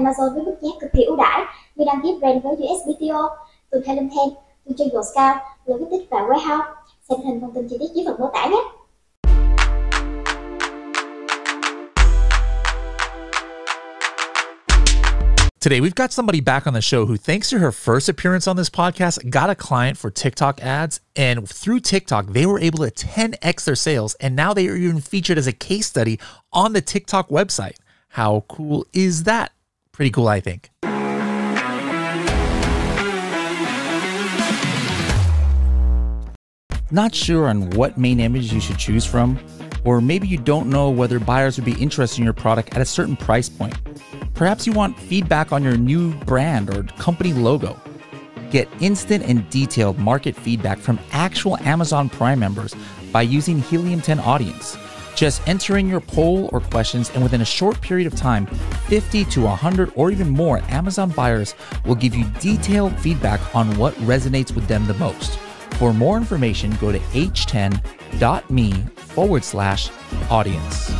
Amazon với mức giá cực kỳ ưu đãi như đăng ký brand với USPTO, từ Thailand Thêm, từ chơi Scout, logistics và warehouse. Xem hình thông tin chi tiết dưới phần mô tả nhé. Today, we've got somebody back on the show who, thanks to her first appearance on this podcast, got a client for TikTok ads. And through TikTok, they were able to 10x their sales. And now they are even featured as a case study on the TikTok website. How cool is that? Pretty cool, I think. Not sure on what main image you should choose from? Or maybe you don't know whether buyers would be interested in your product at a certain price point. Perhaps you want feedback on your new brand or company logo. Get instant and detailed market feedback from actual Amazon Prime members by using Helium 10 Audience. Just enter in your poll or questions, and within a short period of time, 50 to 100 or even more Amazon buyers will give you detailed feedback on what resonates with them the most. For more information, go to h10.me/audience.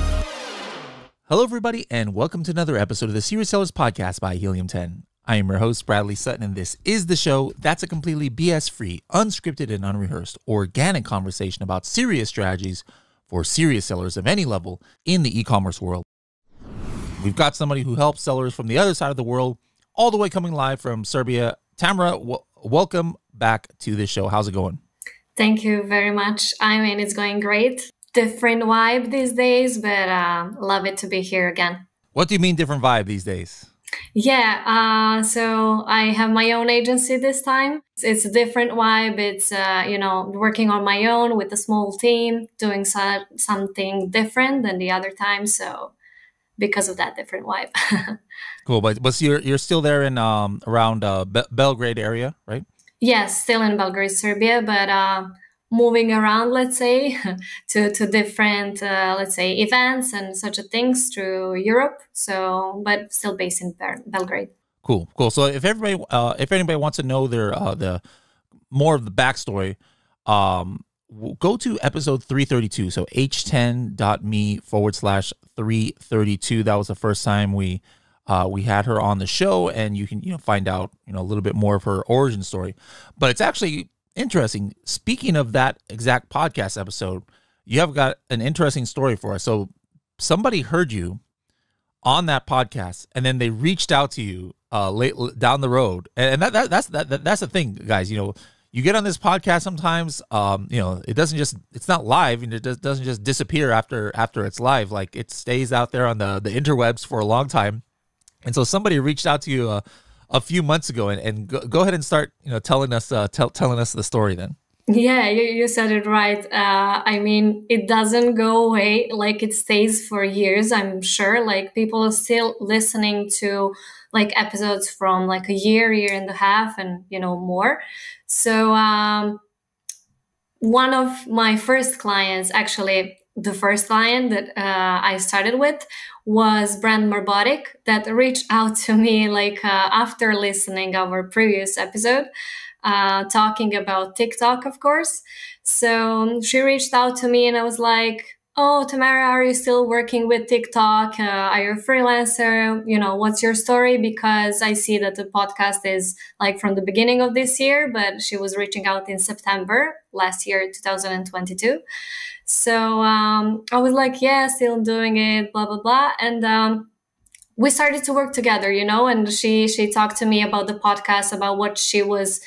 Hello, everybody, and welcome to another episode of the Serious Sellers Podcast by Helium 10. I am your host, Bradley Sutton, and this is the show that's a completely BS-free, unscripted, and unrehearsed, organic conversation about serious strategies for serious sellers of any level in the e-commerce world. We've got somebody who helps sellers from the other side of the world, all the way coming live from Serbia. Tamara, welcome back to the show. How's it going? Thank you very much. I mean, it's going great. Different vibe these days, but love it to be here again. What do you mean different vibe these days? Yeah, so I have my own agency this time. It's a different vibe. It's, working on my own with a small team, doing something different than the other time. So because of that different vibe. Cool, but so you're still there in around Belgrade area, right? Yes, still in Belgrade, Serbia, but moving around, let's say, to different, let's say, events and such a things through Europe. So, but still based in Belgrade. Cool. So if anybody wants to know the more of the backstory, go to episode 332. So h10.me/332. That was the first time we had her on the show, and you can find out a little bit more of her origin story. But it's actually interesting. Speaking of that exact podcast episode, you have got an interesting story for us. So somebody heard you on that podcast, and then they reached out to you late down the road, and that's the thing, guys. You get on this podcast sometimes. It's not live, and it doesn't just disappear after it's live. Like, it stays out there on the interwebs for a long time. And so somebody reached out to you a few months ago, and go ahead and start telling us the story then. Yeah, you said it right. I mean, it doesn't go away. Like, it stays for years, I'm sure. Like, people are still listening to like episodes from like a year and a half, and more. So one of my first clients, actually the first client that I started with, was Brand Marbotic, that reached out to me like after listening our previous episode, talking about TikTok, of course. So she reached out to me, and I was like, "Oh, Tamara, are you still working with TikTok? Are you a freelancer? What's your story?" Because I see that the podcast is like from the beginning of this year, but she was reaching out in September last year, 2022. So I was like, yeah, still doing it, blah, blah, blah. And we started to work together, and she talked to me about the podcast, about what she was,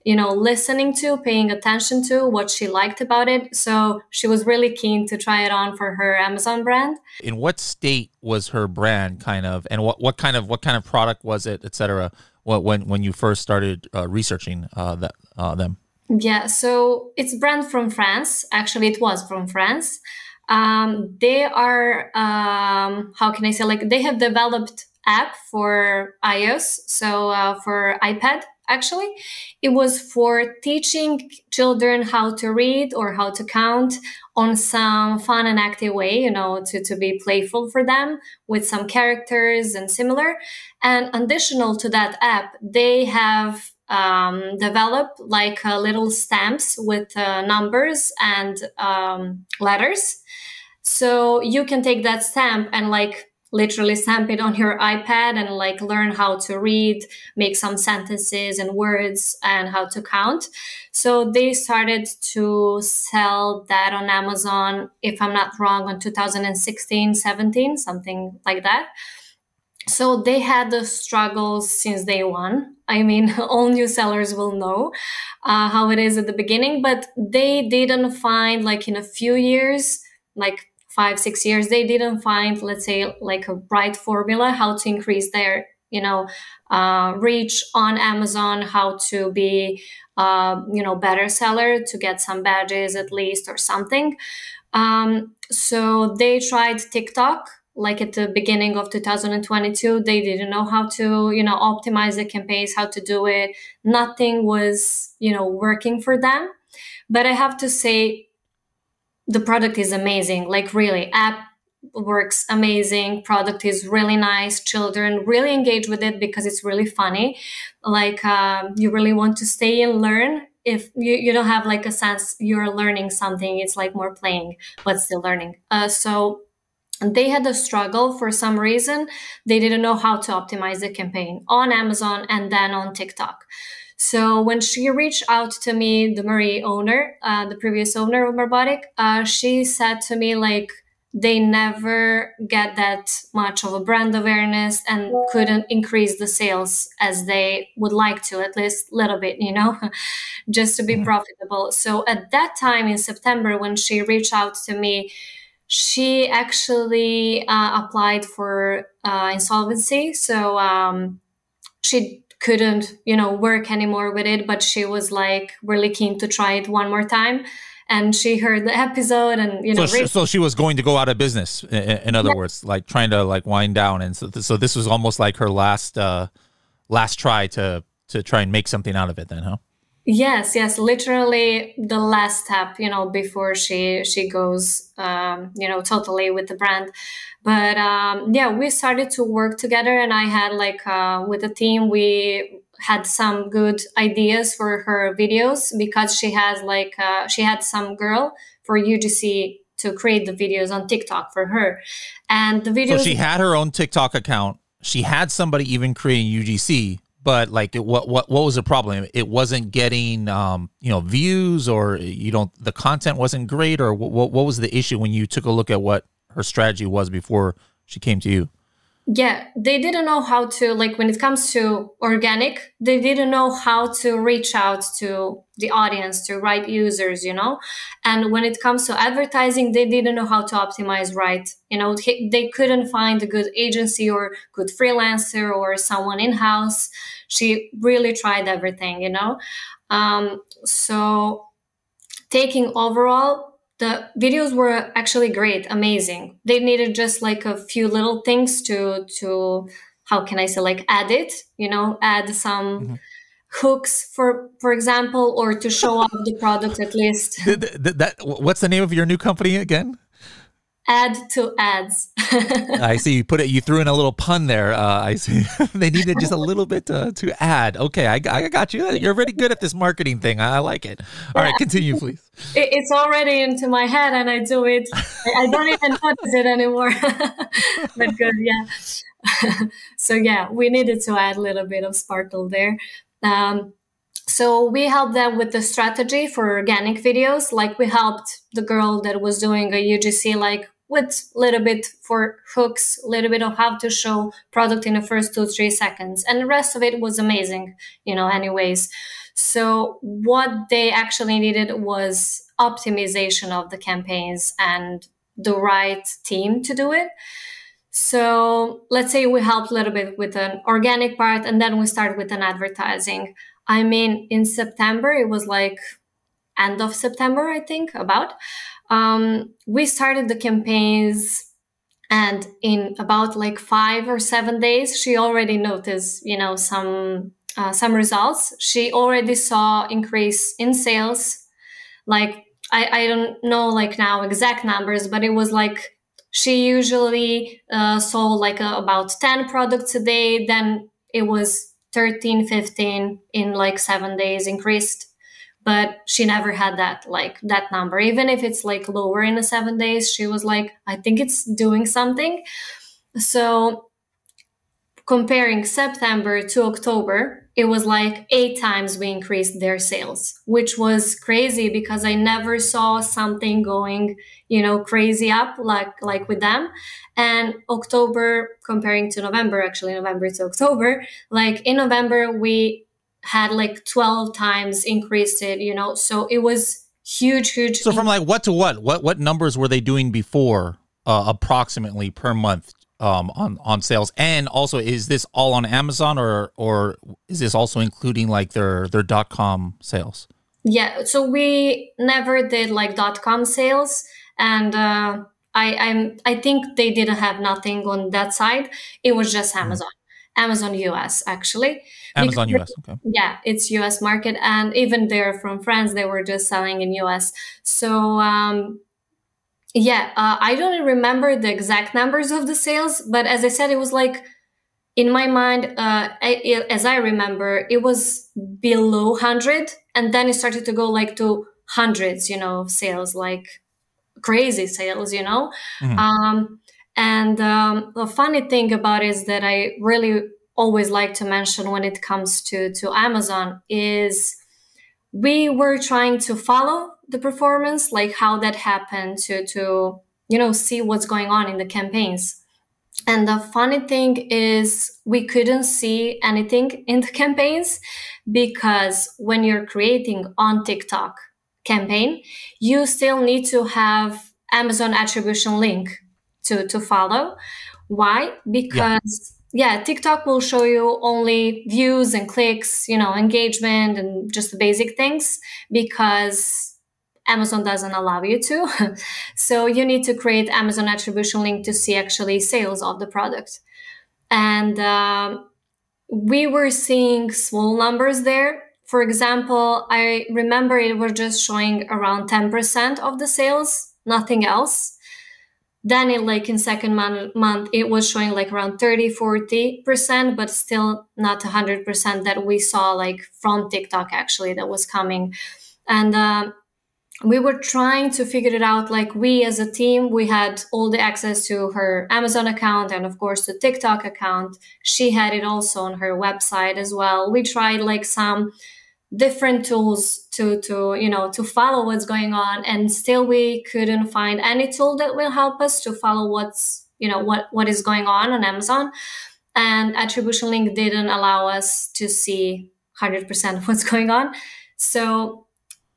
listening to, paying attention to, what she liked about it. So she was really keen to try it on for her Amazon brand. In what state was her brand, kind of, and what kind of product was it, etc.? When you first started researching them? Yeah, so it's a brand from France. Actually, it was from France. They are, how can I say, like, they have developed app for iOS, so for iPad, actually. It was for teaching children how to read or how to count on some fun and active way, to be playful for them with some characters and similar. And additional to that app, they have developed like little stamps with numbers and letters. So you can take that stamp and like literally stamp it on your iPad and like learn how to read, make some sentences and words and how to count. So they started to sell that on Amazon, if I'm not wrong, on 2016, 17, something like that. So they had the struggles since day one. I mean, all new sellers will know how it is at the beginning, but they didn't find, like in a few years, like 5, 6 years, they didn't find, let's say, like a right formula, how to increase their, reach on Amazon, how to be, better seller, to get some badges at least or something. So they tried TikTok. Like at the beginning of 2022, they didn't know how to, optimize the campaigns, how to do it. Nothing was, working for them. But I have to say, the product is amazing. Like really, app works amazing. Product is really nice. Children really engage with it because it's really funny. Like you really want to stay and learn. If you don't have like a sense you're learning something, it's like more playing, but still learning. So they had a struggle for some reason. They didn't know how to optimize the campaign on Amazon and then on TikTok. So when she reached out to me, the Marie owner, the previous owner of Robotic, she said to me, like, they never get that much of a brand awareness and couldn't increase the sales as they would like to, at least a little bit, just to be profitable. So at that time in September, when she reached out to me, she actually applied for insolvency. So she couldn't, work anymore with it, but she was like really keen to try it one more time. And she heard the episode and, So she was going to go out of business, in other words, like trying to like wind down. And so this was almost like her last try to try and make something out of it then, huh? Yes, literally the last step, before she goes, totally with the brand. But we started to work together, and I had like with the team, we had some good ideas for her videos because she has like she had some girl for UGC to create the videos on TikTok for her, and the videos. So she had her own TikTok account. She had somebody even creating UGC. But like, what was the problem? It wasn't getting views, or the content wasn't great, or what was the issue when you took a look at what her strategy was before she came to you? Yeah, they didn't know how to, like, when it comes to organic, they didn't know how to reach out to the audience, to right users, and when it comes to advertising, they didn't know how to optimize right. They couldn't find a good agency or good freelancer or someone in-house. She really tried everything, so taking overall, the videos were actually great, amazing. They needed just like a few little things to how can I say, like add it, add some hooks, for example, or to show off the product at least. What's the name of your new company again? Add to ads. I see. You threw in a little pun there. I see. They needed just a little bit to add. Okay, I got you. You're really good at this marketing thing. I like it. All right, continue, please. It's already into my head, and I do it. I don't even notice it anymore. But good, yeah. So yeah, we needed to add a little bit of sparkle there. So we helped them with the strategy for organic videos. Like we helped the girl that was doing a UGC, like with a little bit for hooks, a little bit of how to show product in the first 2-3 seconds. And the rest of it was amazing, anyways. So what they actually needed was optimization of the campaigns and the right team to do it. So let's say we helped a little bit with an organic part, and then we start with an advertising. I mean, in September, it was like end of September, I think, about. We started the campaigns, and in about like 5 or 7 days, she already noticed, some results. She already saw increase in sales. Like, I don't know like now exact numbers, but it was like she usually sold like about 10 products a day. Then it was 13, 15 in like 7 days increased. But she never had that number. Even if it's like lower in the 7 days, she was like, I think it's doing something. So comparing September to October, it was like 8 times we increased their sales, which was crazy because I never saw something going, crazy up like with them. And October comparing to November, actually November to October, like in November, we had like 12 times increased it, so it was huge. So from like what to what numbers were they doing before approximately per month? On sales? And also, is this all on Amazon or is this also including like their .com sales? Yeah, so we never did like .com sales, and I think they didn't have nothing on that side. It was just Amazon. Amazon US actually. Amazon US, okay. Yeah, it's US market, and even they're from France, they were just selling in US. So I don't remember the exact numbers of the sales, but as I said, it was like, in my mind, as I remember, it was below 100, and then it started to go like to hundreds, of sales, like crazy sales, And the funny thing about it is that I really always like to mention when it comes to Amazon is we were trying to follow the performance, like how that happened to see what's going on in the campaigns. And the funny thing is we couldn't see anything in the campaigns because when you're creating on TikTok campaign, you still need to have Amazon attribution link to follow. Why? Because TikTok will show you only views and clicks, engagement and just the basic things because Amazon doesn't allow you to. So you need to create Amazon attribution link to see actually sales of the product. And we were seeing small numbers there. For example, I remember it was just showing around 10% of the sales, nothing else. Then in second month, it was showing like around 30-40%, but still not 100% that we saw like from TikTok actually that was coming. And we were trying to figure it out. Like we as a team, we had all the access to her Amazon account and of course the TikTok account. She had it also on her website as well. We tried like some different tools to follow what's going on, and still we couldn't find any tool that will help us to follow what's what is going on Amazon. And attribution link didn't allow us to see 100% of what's going on. So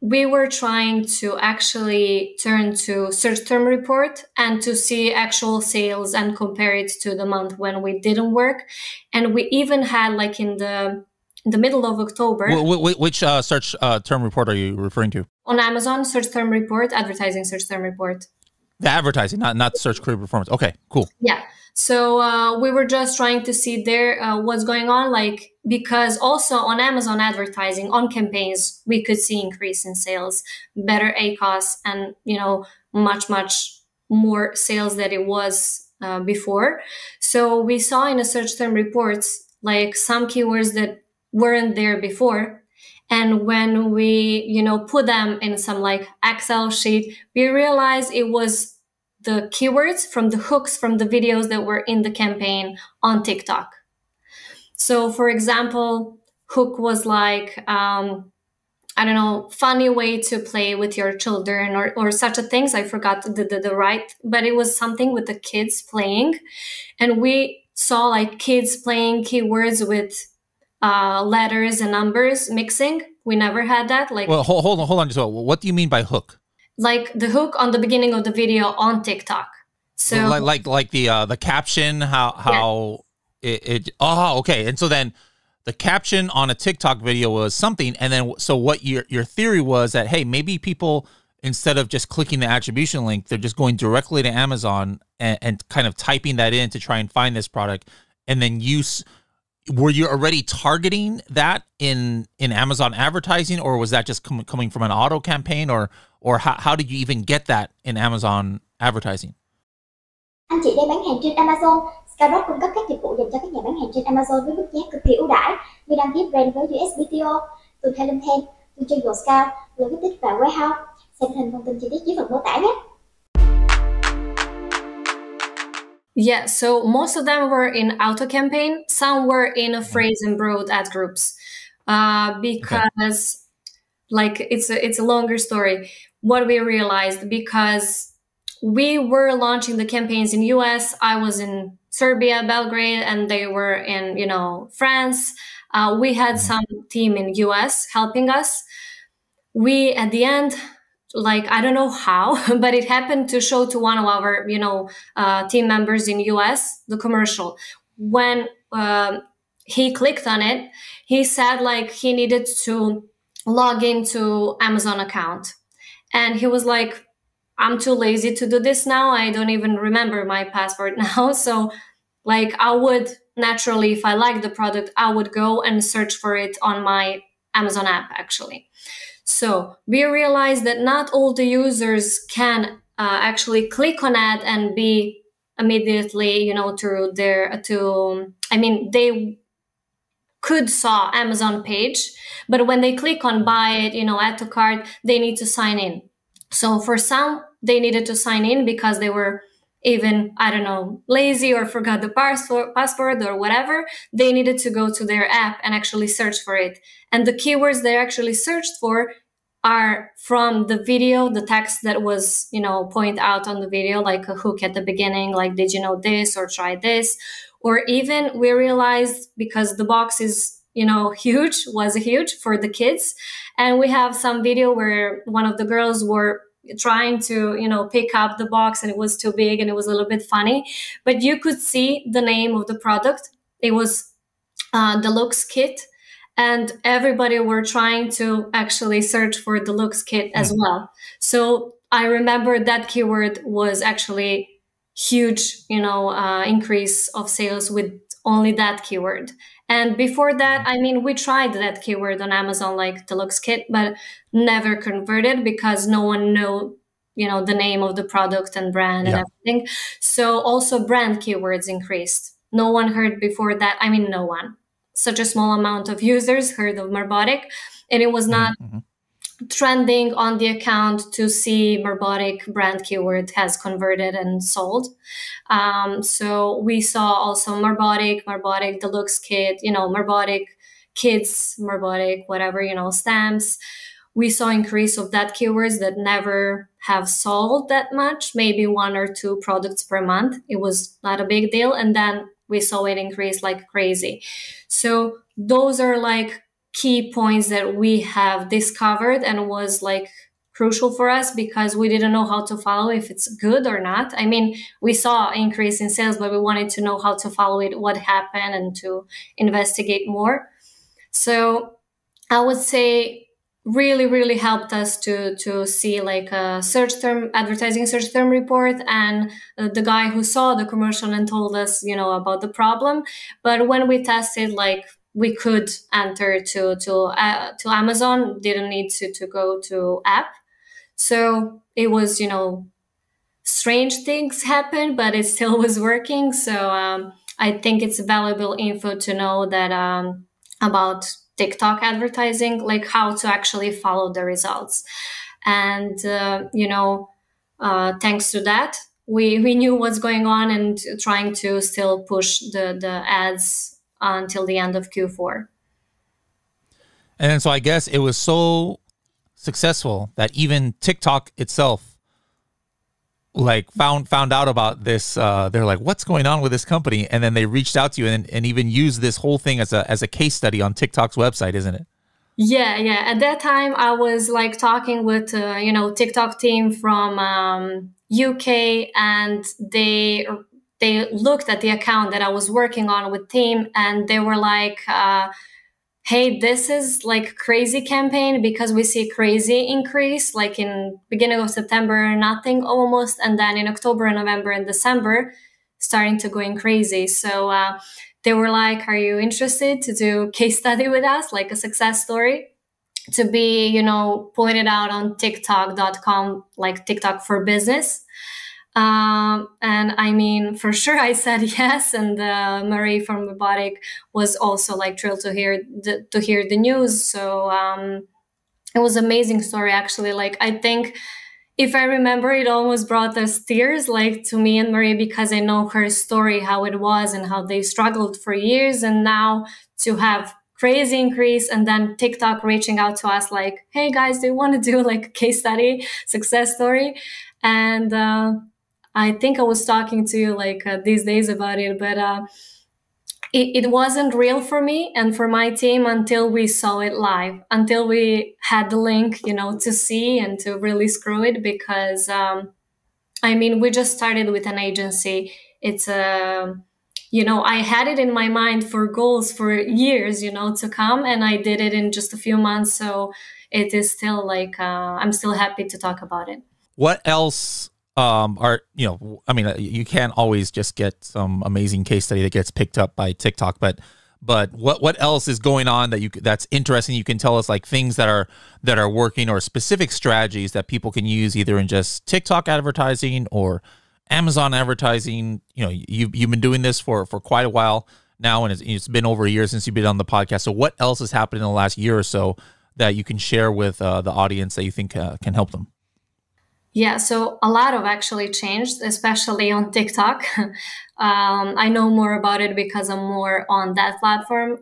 we were trying to actually turn to search term report and to see actual sales and compare it to the month when we didn't work. And we even had like in the middle of October. Which search term report are you referring to? On Amazon, search term report, advertising search term report. The advertising, not search query performance. Okay, cool. Yeah. So we were just trying to see there what's going on, like, because also on Amazon advertising, on campaigns, we could see increase in sales, better ACOS, and, much more sales than it was before. So we saw in the search term reports, like some keywords that weren't there before. And when we, put them in some like Excel sheet, we realized it was the keywords from the hooks from the videos that were in the campaign on TikTok. So for example, hook was like, funny way to play with your children or such a things. I forgot the right, but it was something with the kids playing. And we saw like kids playing keywords with letters and numbers mixing. We never had that. Like, well, hold on. So what do you mean by hook? Like the hook on the beginning of the video on TikTok. So like the caption, how it okay. And so then the caption on a TikTok video was something, and then so what your theory was that, hey, maybe people, instead of just clicking the attribution link, they're just going directly to Amazon and kind of typing that in to try and find this product, and then were you already targeting that in Amazon advertising, or was that just coming from an auto campaign, or how did you even get that in Amazon advertising? Anh chị đang bán hàng trên Amazon. Skyrock cung cấp các dịch vụ dành cho các nhà bán hàng trên Amazon với mức giá cực kỳ ưu đãi như đăng ký brand với USPTO, từ LIệN, từ chơi Scout, logistics và warehouse. Xem hình thông tin chi tiết dưới phần mô tả nhé. Yeah, so most of them were in auto campaign. Some were in a phrase and broad ad groups, because like it's a longer story. What we realized, because we were launching the campaigns in US, I was in Serbia, Belgrade, and they were in, you know, France. We had some team in US helping us. We, at the end, like, I don't know how, but it happened to show to one of our, you know, team members in US, the commercial. When he clicked on it, he said like he needed to log into Amazon account. And he was like, I'm too lazy to do this now. I don't even remember my password now. So like I would naturally, if I like the product, I would go and search for it on my Amazon app actually. So we realized that not all the users can actually click on ad and be immediately, you know, they could saw Amazon page, but when they click on buy it, you know, add to cart, they need to sign in. So for some, they needed to sign in because they were even, I don't know, lazy or forgot the password or whatever. They needed to go to their app and actually search for it. And the keywords they actually searched for are from the video, the text that was, you know, point out on the video, like a hook at the beginning, like, did you know this, or try this? Or even we realized, because the box is, you know, was huge for the kids. And we have some video where one of the girls were trying to, you know, pick up the box and it was too big and it was a little bit funny, but you could see the name of the product. It was Deluxe Kit. And everybody were trying to actually search for Deluxe Kit as well. So I remember that keyword was actually huge, you know, increase of sales with only that keyword. And before that, I mean, we tried that keyword on Amazon, like Deluxe Kit, but never converted because no one knew, you know, the name of the product and brand and everything. So also brand keywords increased. No one heard before that. I mean, no one. Such a small amount of users heard of Merbotic, and it was not trending on the account to see Merbotic brand keyword has converted and sold. So we saw also Merbotic Deluxe Kit, you know, Merbotic Kids, Merbotic, whatever, you know, stamps. We saw increase of that keywords that never have sold that much, maybe 1 or 2 products per month. It was not a big deal. And then we saw it increase like crazy. So those are like key points that we have discovered and was like crucial for us because we didn't know how to follow if it's good or not. I mean, we saw increase in sales, but we wanted to know how to follow it, what happened, and to investigate more. So I would say really helped us to see like a advertising search term report, and the guy who saw the commercial and told us, you know, about the problem. But when we tested, like, we could enter to Amazon, didn't need to go to app. So it was, you know, strange things happened, but it still was working. So I think it's valuable info to know that about TikTok advertising, like how to actually follow the results. And, you know, thanks to that, we knew what's going on and trying to still push the ads until the end of Q4. And so I guess it was so successful that even TikTok itself like found out about this. They're like, what's going on with this company? And then they reached out to you and even used this whole thing as a case study on TikTok's website, isn't it? Yeah. At that time, I was like talking with, you know, TikTok team from UK, and they looked at the account that I was working on with team, and they were like, hey, this is like crazy campaign because we see crazy increase, like in beginning of September, nothing almost. And then in October and November and December, starting to going crazy. So they were like, are you interested to do case study with us, like a success story to be, you know, pointed out on TikTok.com, like TikTok for business. And I mean, for sure, I said yes. And Marie from Merbotic was also like thrilled to hear the news. So it was an amazing story, actually. Like, I think if I remember, it almost brought us tears, like to me and Marie, because I know her story, how it was and how they struggled for years. And now to have crazy increase, and then TikTok reaching out to us like, hey guys, do you want to do like a case study, success story? And I think I was talking to you like these days about it, but it wasn't real for me and for my team until we saw it live, until we had the link, you know, to see and to really screw it. Because, I mean, we just started with an agency. It's you know, I had it in my mind for goals for years, you know, to come, and I did it in just a few months. So it is still like, I'm still happy to talk about it. What else are, you know, I mean, you can't always just get some amazing case study that gets picked up by TikTok, but what else is going on that that's interesting? You can tell us like things that are working, or specific strategies that people can use either in just TikTok advertising or Amazon advertising. You know, you've been doing this for quite a while now, and it's been over a year since you've been on the podcast. So what else has happened in the last year or so that you can share with the audience that you think can help them? Yeah, so a lot of actually changed, especially on TikTok. I know more about it because I'm more on that platform.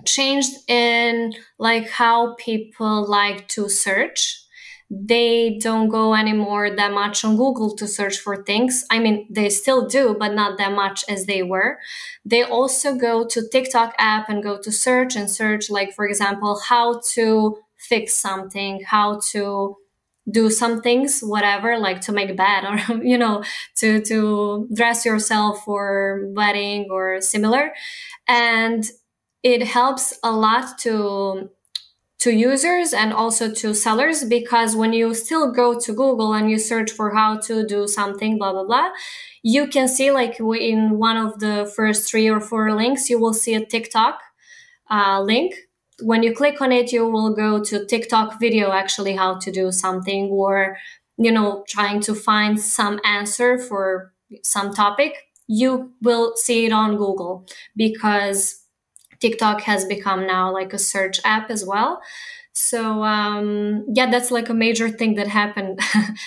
Changed in like how people like to search. They don't go anymore that much on Google to search for things. I mean, they still do, but not that much as they were. They also go to TikTok app and go to search and search, like, for example, how to fix something, how to do some things, whatever, like to make a bed, or, you know, to dress yourself for wedding or similar. And it helps a lot to users and also to sellers, because when you still go to Google and you search for how to do something, blah, blah, blah, you can see like in one of the first 3 or 4 links, you will see a TikTok link. When you click on it, you will go to TikTok video, actually how to do something, or, you know, trying to find some answer for some topic. You will see it on Google, because TikTok has become now like a search app as well. So yeah, that's like a major thing that happened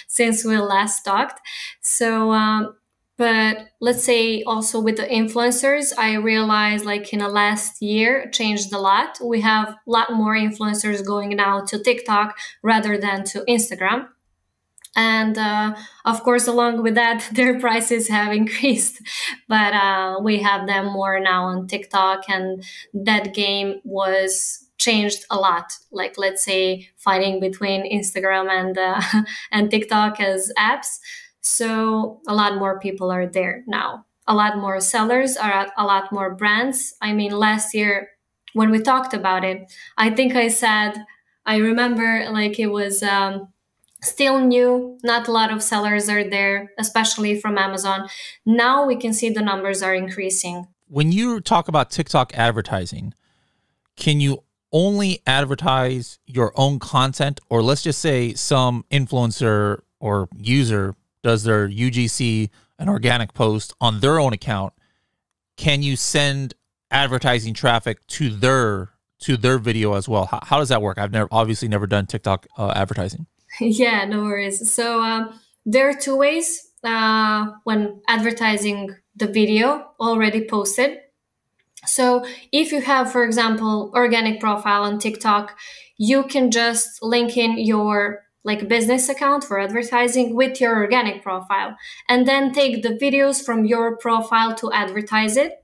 since we last talked. So but let's say also with the influencers, I realized like in the last year changed a lot. We have a lot more influencers going now to TikTok rather than to Instagram. And of course, along with that, their prices have increased, but we have them more now on TikTok, and that game was changed a lot. Like, let's say, fighting between Instagram and TikTok as apps. So a lot more people are there now. A lot more sellers, are a lot more brands. I mean, last year when we talked about it, I think I said, I remember like it was still new, not a lot of sellers are there, especially from Amazon. Now we can see the numbers are increasing. When you talk about TikTok advertising, can you only advertise your own content, or let's just say some influencer or user does their UGC, an organic post on their own account? Can you send advertising traffic to their video as well? How does that work? I've obviously never done TikTok advertising. Yeah, no worries. So there are 2 ways when advertising the video already posted. So if you have, for example, organic profile on TikTok, you can just link in your like business account for advertising with your organic profile, and then take the videos from your profile to advertise it,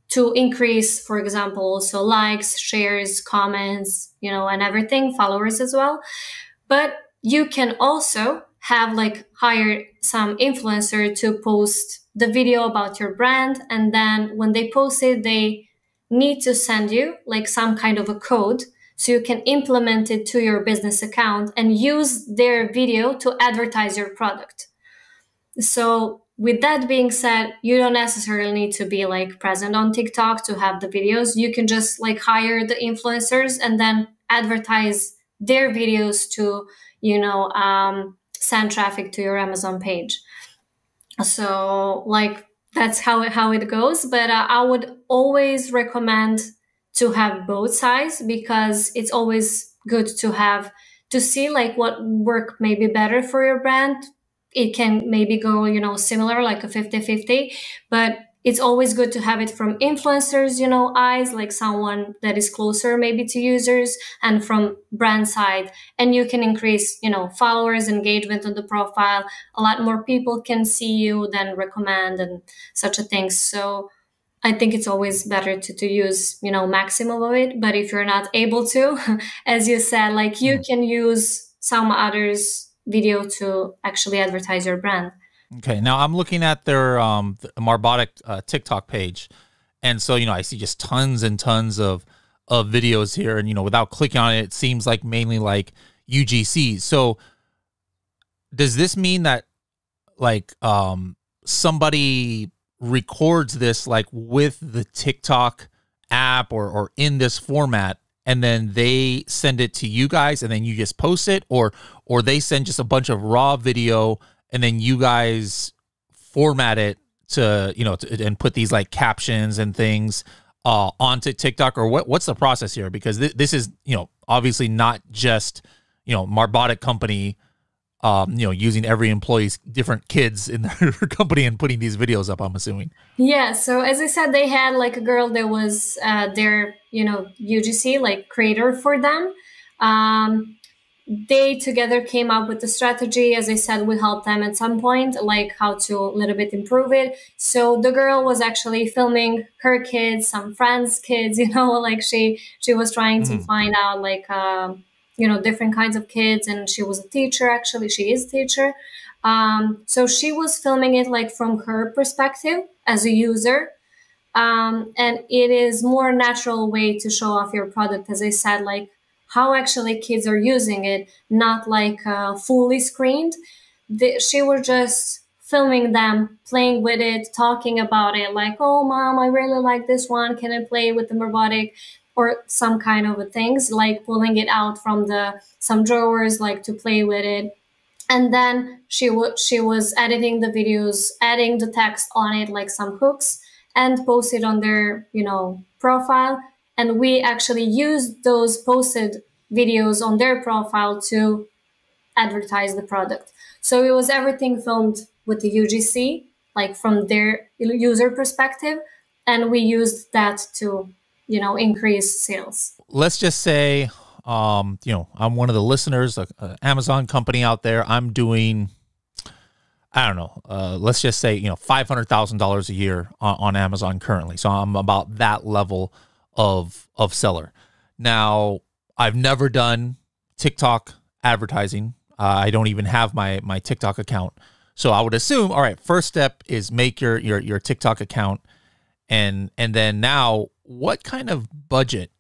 to increase, for example, also likes, shares, comments, you know, and everything, followers as well. But you can also have like hire some influencer to post the video about your brand. And then when they post it, they need to send you like some kind of a code, so you can implement it to your business account and use their video to advertise your product. So with that being said, you don't necessarily need to be like present on TikTok to have the videos. You can just like hire the influencers and then advertise their videos to, you know, send traffic to your Amazon page. So like that's how it goes. But I would always recommend to have both sides, because it's always good to have to see like what work may be better for your brand. It can maybe go, you know, similar, like a 50-50, but it's always good to have it from influencers, you know, eyes, like someone that is closer maybe to users, and from brand side. And you can increase, you know, followers, engagement on the profile. A lot more people can see you, then recommend and such a thing. So I think it's always better to use, you know, maximum of it. But if you're not able to, as you said, like you can use some others' video to actually advertise your brand. Okay, now I'm looking at their Marbotic TikTok page, and so, you know, I see just tons and tons of videos here, and, you know, without clicking on it, it seems like mainly like UGC. So does this mean that like somebody records this like with the TikTok app or in this format, and then they send it to you guys, and then you just post it, or they send just a bunch of raw video, and then you guys format it to, you know, and put these like captions and things onto TikTok? Or what's the process here? Because this is, you know, obviously not just, you know, Marbotic company, you know, using every employee's different kids in their company and putting these videos up, I'm assuming. Yeah. So as I said, they had like a girl that was their, you know, UGC, like creator for them. They together came up with the strategy. As I said, we helped them at some point, like how to a little bit improve it. So the girl was actually filming her kids, some friends' kids, you know, like she was trying to find out like, you know, different kinds of kids. And she was a teacher, actually. She is a teacher. So she was filming it like from her perspective as a user. And it is more natural way to show off your product, as I said, like how actually kids are using it, not like fully screened. She was just filming them, playing with it, talking about it, like, oh, mom, I really like this one. Can I play with the Marbotic? Or some kind of things, like pulling it out from some drawers, like to play with it. And then she was editing the videos, adding the text on it, like some hooks, and post it on their, you know, profile. And we actually used those posted videos on their profile to advertise the product. So it was everything filmed with the UGC, like from their user perspective. And we used that to, you know, increase sales. Let's just say, you know, I'm one of the listeners, an Amazon company out there. I'm doing, I don't know, let's just say, you know, $500,000 a year on Amazon currently. So I'm about that level of seller. Now, I've never done TikTok advertising. I don't even have my TikTok account. So I would assume, all right, first step is make your TikTok account. And then now, what kind of budget,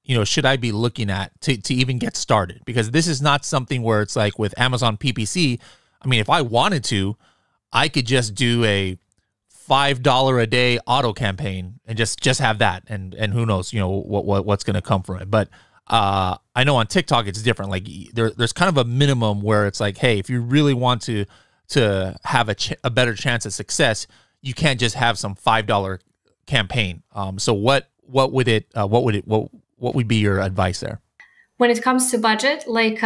you know, should I be looking at to even get started? Because this is not something where it's like with Amazon PPC. I mean, if I wanted to, I could just do a $5 a day auto campaign and just have that, and who knows, you know, what's going to come from it. But I know on TikTok it's different. Like there's kind of a minimum where it's like, hey, if you really want to have a better chance of success, you can't just have some $5 campaign. So what would be your advice there? When it comes to budget, like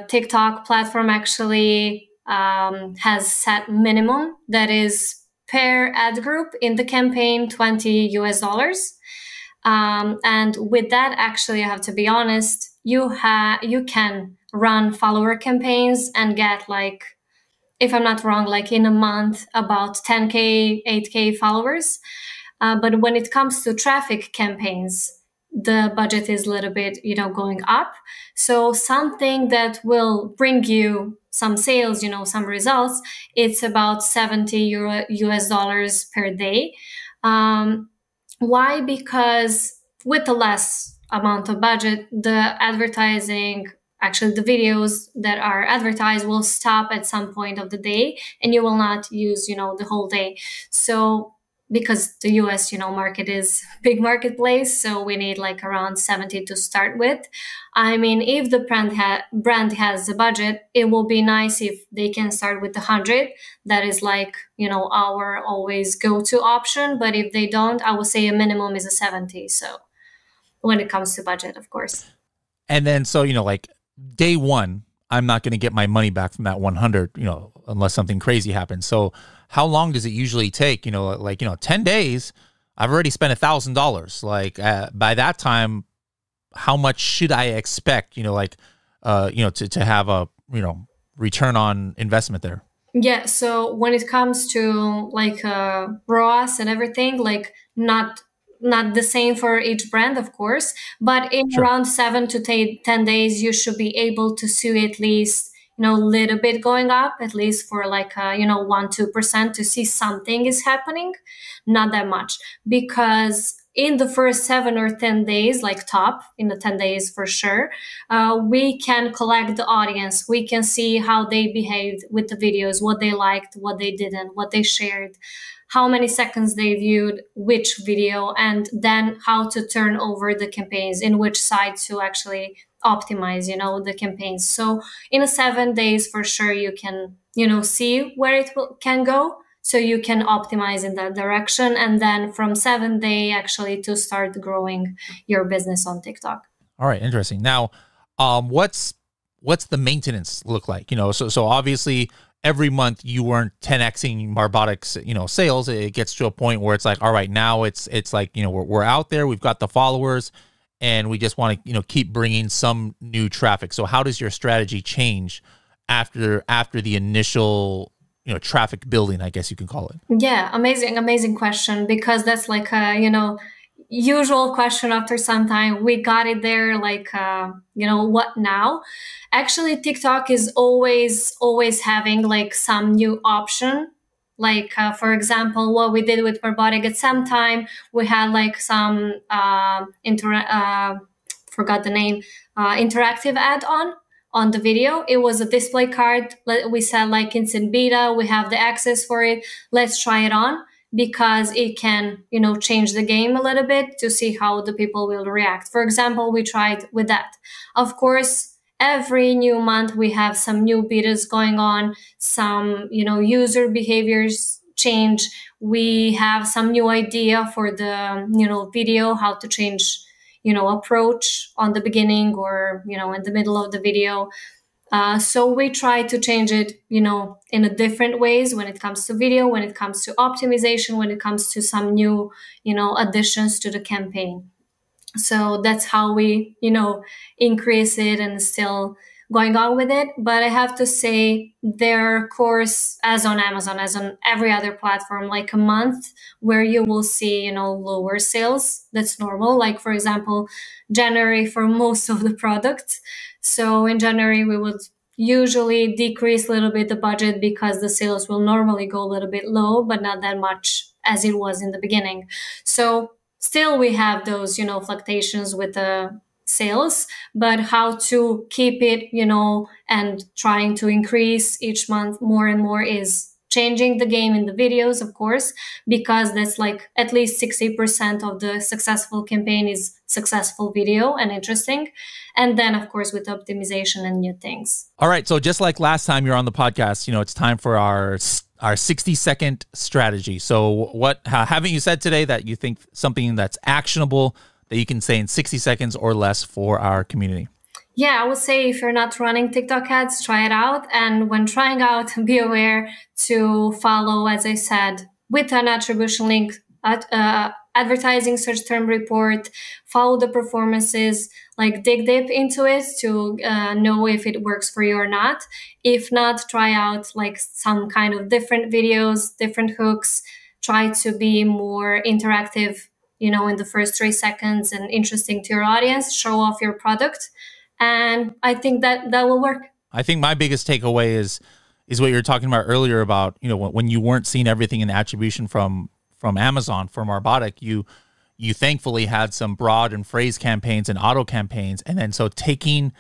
TikTok platform actually has set minimum that is per ad group in the campaign, $20 US. And with that, actually, I have to be honest, you can run follower campaigns and get, like, if I'm not wrong, like in a month, about 10K, 8K followers. But when it comes to traffic campaigns, the budget is a little bit, you know, going up. So something that will bring you some sales, you know, some results, it's about $70 US per day. Why? Because with the less amount of budget, the advertising, actually the videos that are advertised will stop at some point of the day, and you will not use, you know, the whole day. So because the US, you know, market is big marketplace, so we need like around 70 to start with. I mean, if the brand has the budget, it will be nice if they can start with the 100. That is like, you know, our always go-to option. But if they don't, I would say a minimum is a 70. So when it comes to budget, of course. And then, so, you know, like day one, I'm not going to get my money back from that 100, you know, unless something crazy happens. So how long does it usually take? You know, like, you know, 10 days, I've already spent $1,000. Like by that time, how much should I expect, you know, like, you know, to have a, you know, return on investment there? Yeah. So when it comes to like ROAS and everything, like not the same for each brand, of course, but in around 7 to 10 days, you should be able to see at least, you know, a little bit going up, at least for like, you know, 1-2% to see something is happening, not that much, because in the first 7 or 10 days, like top in the 10 days for sure, we can collect the audience. We can see how they behaved with the videos, what they liked, what they didn't, what they shared, how many seconds they viewed which video, and then how to turn over the campaigns, in which side to actually optimize, you know, the campaigns. So in a 7 days, for sure, you can, you know, see where it can go. So you can optimize in that direction. And then from 7 day actually to start growing your business on TikTok. All right. Interesting. Now, what's the maintenance look like? You know, so obviously every month you weren't 10xing Marbotic's, you know, sales. It gets to a point where it's like, all right, now it's like, you know, we're out there, we've got the followers, and we just want to, you know, keep bringing some new traffic. So how does your strategy change after the initial, you know, traffic building, I guess you can call it? Yeah, amazing question, because that's like a, you know, usual question after some time. We got it there, like, you know, what now? Actually, TikTok is always having like some new option. Like, for example, what we did with Marbotic, at some time, we had like some, forgot the name, interactive add-on on the video. It was a display card. We said like it's in beta, we have the access for it. Let's try it on, because it can, you know, change the game a little bit to see how the people will react. For example, we tried with that. Of course, every new month we have some new betas going on, some, you know, user behaviors change. We have some new idea for the, you know, video, how to change, you know, approach on the beginning or, you know, in the middle of the video. So we try to change it, you know, in a different ways when it comes to video, when it comes to optimization, when it comes to some new, you know, additions to the campaign. So that's how we, you know, increase it and still going on with it. But I have to say, there are course, as on Amazon, as on every other platform, like a month where you will see, you know, lower sales. That's normal. Like, for example, January for most of the products. So in January, we would usually decrease a little bit the budget, because the sales will normally go a little bit low, but not that much as it was in the beginning. So still we have those, you know, fluctuations with the sales, but how to keep it, you know, and trying to increase each month more and more is changing the game in the videos, of course, because that's like at least 60% of the successful campaign is successful video and interesting. And then, of course, with optimization and new things. All right. So just like last time you're on the podcast, you know, it's time for our 60-second strategy. So what haven't you said today that you think something that's actionable that you can say in 60 seconds or less for our community? Yeah, I would say if you're not running TikTok ads, try it out. And when trying out, be aware to follow, as I said, with an attribution link, advertising search term report, follow the performances, like dig deep into it to know if it works for you or not. If not, try out like some kind of different videos, different hooks, try to be more interactive, you know, in the first 3 seconds and interesting to your audience, show off your product. And I think that will work. I think my biggest takeaway is what you were talking about earlier about, you know, when you weren't seeing everything in attribution from Amazon, from Marbotic, you thankfully had some broad and phrase campaigns and auto campaigns. And then so taking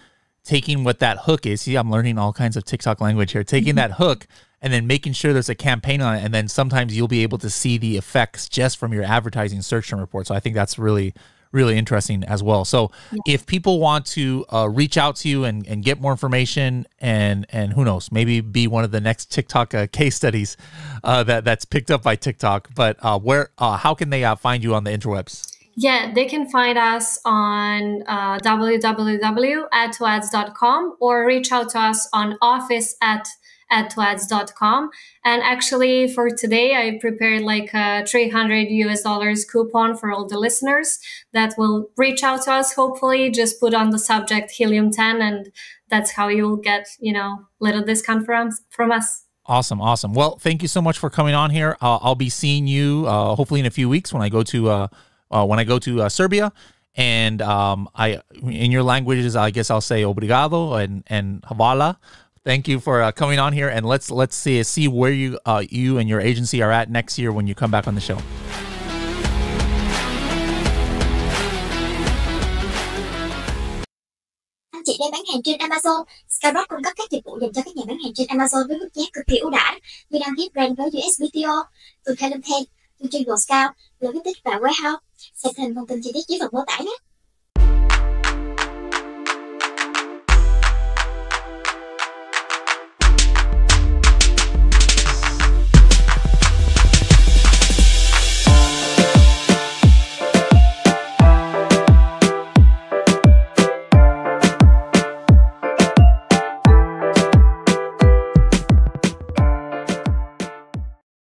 what that hook is, see, I'm learning all kinds of TikTok language here, taking that hook and then making sure there's a campaign on it. And then sometimes you'll be able to see the effects just from your advertising search term report. So I think that's really interesting as well. So if people want to reach out to you and get more information and who knows, maybe be one of the next TikTok case studies that's picked up by TikTok, but how can they find you on the interwebs? Yeah, they can find us on www.add2ads.com or reach out to us on office@add2ads.com. And actually, for today, I prepared like a $300 coupon for all the listeners that will reach out to us. Hopefully, just put on the subject Helium 10, and that's how you'll get, little discount from us. Awesome. Awesome. Well, thank you so much for coming on here. I'll be seeing you hopefully in a few weeks when I go to Serbia, and in your languages, I guess I'll say obrigado and hvala. Thank you for coming on here, and let's see where you and your agency are at next year when you come back on the show. Anh chị đang bán hàng trên Amazon. Skyrock cung cấp các dịch vụ dành cho các nhà bán hàng trên Amazon với mức giá cực kỳ ưu đãi như đăng ký brand với USPTO, từ Helium 10, từ trường Scout, logistics và warehouse. Xem thêm thông tin chi tiết dưới phần mô tả nhé.